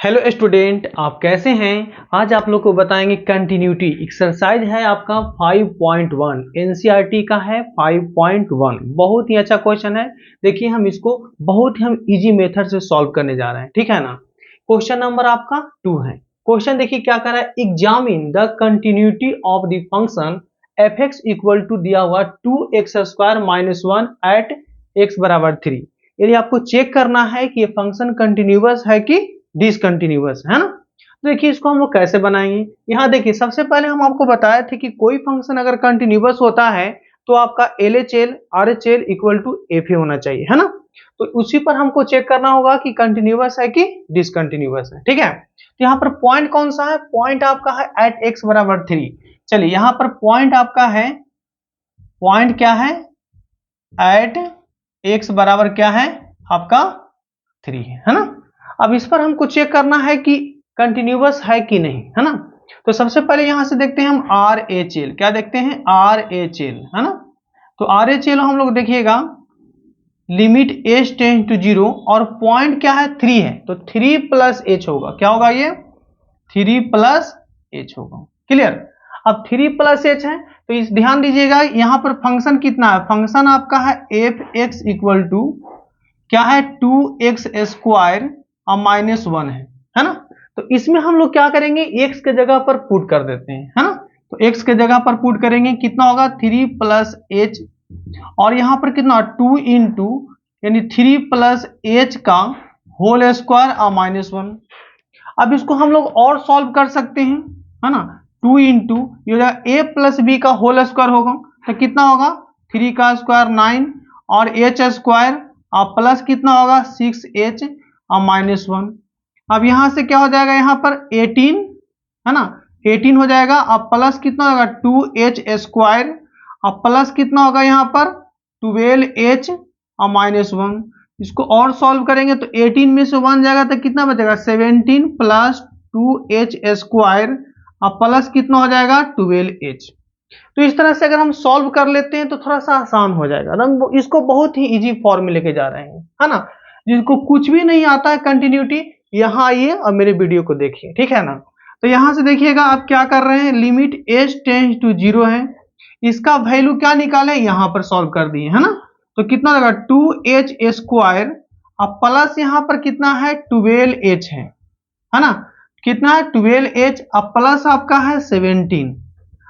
Hello student, आप कैसे हैं। आज आप लोग को बताएंगे कंटिन्यूटी एक्सरसाइज है आपका 5.1 एनसीईआरटी का है 5.1। बहुत ही अच्छा क्वेश्चन है। देखिए हम इसको बहुत ही इजी मेथड से सॉल्व करने जा रहे हैं, ठीक है ना। क्वेश्चन नंबर आपका 2 है। क्वेश्चन देखिए क्या कर रहा है, examine the continuity of the function f x equal to दिया हुआ 2x² - 1 एट x बराबर 3। यदि आपको चेक करना है कि ये फंक्शन कंटिन्यूअस है कि डिसकंटिन्यूअस है ना। तो देखिए इसको हम लोग कैसे बनाएंगे। यहाँ देखिए सबसे पहले हम आपको बताए थे कि कोई फंक्शन अगर कंटिन्यूअस होता है तो आपका LHL RHL equal to FA होना चाहिए, है ना। तो उसी पर हमको चेक करना होगा कि कंटिन्यूअस है कि डिसकंटिन्यूअस है, ठीक है। तो यहाँ पर पॉइंट कौन सा है, पॉइंट आपका है एट x बराबर 3। चलिए यहाँ पर पॉइंट आपका है, पॉइंट क्या है, एट x बराबर क्या है आपका 3 है ना। अब इस पर हमको चेक करना है कि कंटिन्यूअस है कि नहीं, है ना। तो सबसे पहले यहां से देखते हैं हम RHL, क्या देखते हैं RHL, है ना। तो RHL हम लोग देखिएगा लिमिट h टेंड टू 0 और पॉइंट क्या है 3 है, तो 3 प्लस h होगा, क्या होगा ये 3 प्लस h होगा। क्लियर। अब 3 प्लस h है तो इस ध्यान दीजिएगा यहाँ पर फंक्शन कितना है, फंक्शन आपका है एफ एक्स इक्वल टू क्या है 2x² और -1 है ना। तो इसमें हम लोग क्या करेंगे, x के जगह पर पुट कर देते हैं, है ना। तो x के जगह पर पुट करेंगे, कितना होगा 3 प्लस h और यहाँ पर कितना 2 इंटू यानी 3 प्लस h का होल स्क्वायर और -1। अब इसको हम लोग और सॉल्व कर सकते हैं, है ना। 2 इंटू a प्लस बी का होल स्क्वायर होगा तो कितना होगा 3 का स्क्वायर 9 और h स्क्वायर और प्लस कितना होगा 6h और -1। अब यहां से क्या हो जाएगा, यहाँ पर 18 है ना, 18 हो जाएगा और प्लस कितना होगा 2h² और प्लस कितना होगा यहाँ पर 12h और -1। इसको और सॉल्व करेंगे तो 18 में से 1 जाएगा तो कितना बचेगा 17 प्लस 2h² और प्लस कितना हो जाएगा 12h। तो इस तरह से अगर हम सॉल्व कर लेते हैं तो थोड़ा सा आसान हो जाएगा। हम इसको बहुत ही इजी फॉर्म में लेके जा रहे हैं, है ना। जिसको कुछ भी नहीं आता है कंटिन्यूटी, यहाँ आइए और मेरे वीडियो को देखिए, ठीक है ना। तो यहाँ से देखिएगा आप क्या कर रहे हैं, लिमिट h टेंड्स टू 0 है, इसका वैल्यू क्या निकाले यहाँ पर सॉल्व कर दिए, है ना। तो कितना लगा 2h² और प्लस यहाँ पर कितना है 12h है ना। कितना है 12h और प्लस आपका है 17।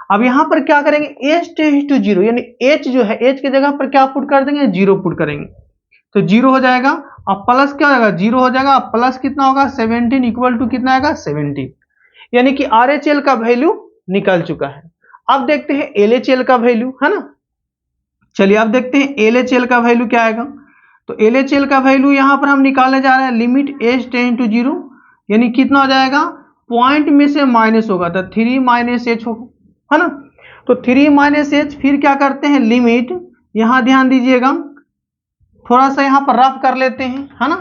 अब यहां पर क्या करेंगे h टेंड्स टू 0 यानी h जो है h की जगह पर क्या पुट कर देंगे 0 पुट करेंगे तो 0 हो जाएगा और प्लस क्या होगा 0 हो जाएगा, प्लस कितना होगा 17 इक्वल टू कितना आएगा 17, यानी कि RHL का वैल्यू निकल चुका है। अब देखते हैं LHL का वैल्यू, है ना। चलिए अब देखते हैं LHL का वैल्यू क्या आएगा। तो LHL का वैल्यू यहां पर हम निकालने जा रहे हैं, लिमिट h टेंड्स टू 0 यानी कितना हो जाएगा, पॉइंट में से माइनस होगा तो 3 - h होगा, है ना। तो 3 - h फिर क्या करते हैं लिमिट, यहां ध्यान दीजिएगा थोड़ा सा यहाँ पर रफ कर लेते हैं, है ना।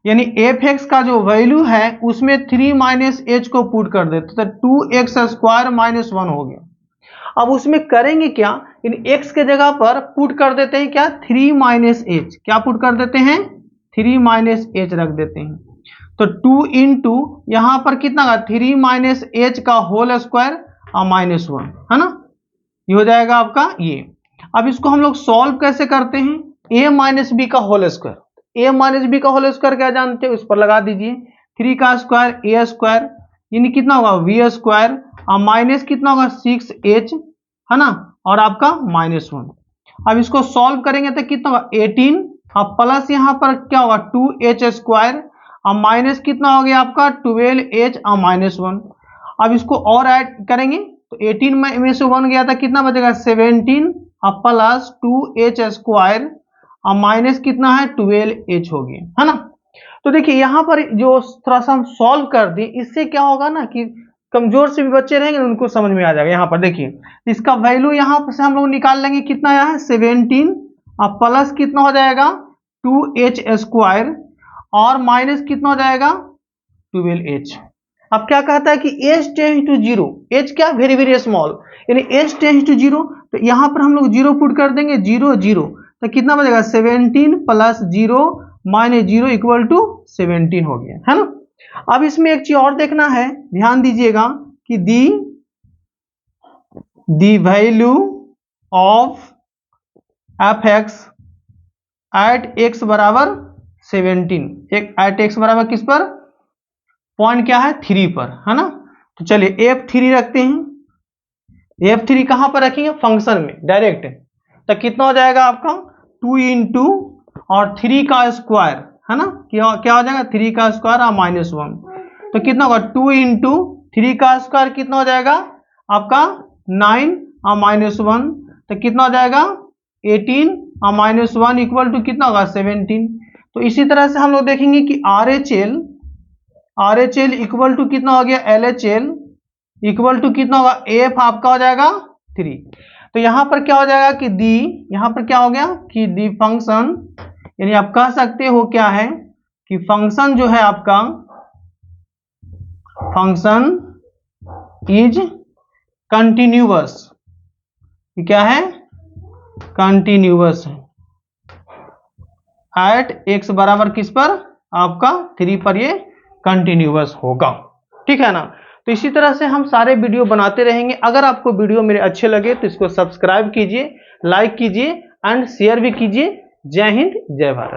यानी एफ एक्स का जो वैल्यू है उसमें 3 - h को पुट कर देते तो 2x² - 1 हो गया। अब उसमें करेंगे क्या, इन x के जगह पर पुट कर देते हैं क्या 3 - h, क्या पुट कर देते हैं 3 - h रख देते हैं। तो 2 इंटू यहाँ पर कितना का 3 - h का होल स्क्वायर और -1, है ना। ये हो जाएगा आपका ये। अब इसको हम लोग सॉल्व कैसे करते हैं, a - b का होल स्क्वायर, a - b का होल स्क्वायर क्या जानते हैं उस पर लगा दीजिए, 3 का स्क्वायर a² यानी कितना होगा v² और माइनस कितना होगा 6h, है ना, और आपका -1। अब इसको सॉल्व करेंगे तो कितना होगा 18 और प्लस यहाँ पर क्या होगा 2h² और माइनस कितना हो गया आपका 12h और -1। अब इसको और ऐड करेंगे तो 18 में से 1 गया था कितना बचेगा 17 और प्लस 2h² और माइनस कितना है 12h हो गया, है ना। तो देखिए यहाँ पर जो थोड़ा सा हम सॉल्व कर दिए, इससे क्या होगा ना कि कमजोर से भी बच्चे रहेंगे उनको समझ में आ जाएगा। यहाँ पर देखिए इसका वैल्यू यहाँ से हम लोग निकाल लेंगे, कितना आया है 17 और प्लस कितना हो जाएगा 2h² और माइनस कितना हो जाएगा 12h। अब क्या कहता है कि h टेंड्स टू 0, h क्या वेरी वेरी स्मॉल यानी h टेंड्स टू 0, तो यहाँ पर हम लोग 0 पुट कर देंगे 0 0 तो कितना बचेगा 17 प्लस 0 - 0 इक्वल टू 17 हो गया, है ना। अब इसमें एक चीज और देखना है, ध्यान दीजिएगा कि the value of f x at x बराबर 17, एट एक्स बराबर किस पर, पॉइंट क्या है 3 पर, है ना। तो चलिए F3 रखते हैं। F3 कहां पर रखेंगे, फंक्शन में डायरेक्ट। तो कितना हो जाएगा आपका 2 इंटू और 3 का स्क्वायर, है ना, क्या हो जाएगा 3 का स्क्वायर और -1, तो कितना होगा 2 इंटू 3 का स्क्वायर कितना हो जाएगा आपका 9 और -1, तो कितना हो जाएगा 18 और -1 इक्वल टू कितना होगा 17। तो इसी तरह से हम लोग देखेंगे कि RHL इक्वल टू कितना हो गया LHL इक्वल टू कितना होगा F आपका हो जाएगा 3। तो यहां पर क्या हो जाएगा कि यहां पर क्या हो गया कि दी फंक्शन, यानी आप कह सकते हो क्या है कि फंक्शन जो है आपका, फंक्शन इज कंटिन्यूअस, क्या है कंटिन्यूअस है एट एक्स बराबर किस पर, आपका 3 पर ये कंटिन्यूअस होगा, ठीक है ना। तो इसी तरह से हम सारे वीडियो बनाते रहेंगे। अगर आपको वीडियो मेरे अच्छे लगे तो इसको सब्सक्राइब कीजिए, लाइक कीजिए एंड शेयर भी कीजिए। जय हिंद, जय भारत।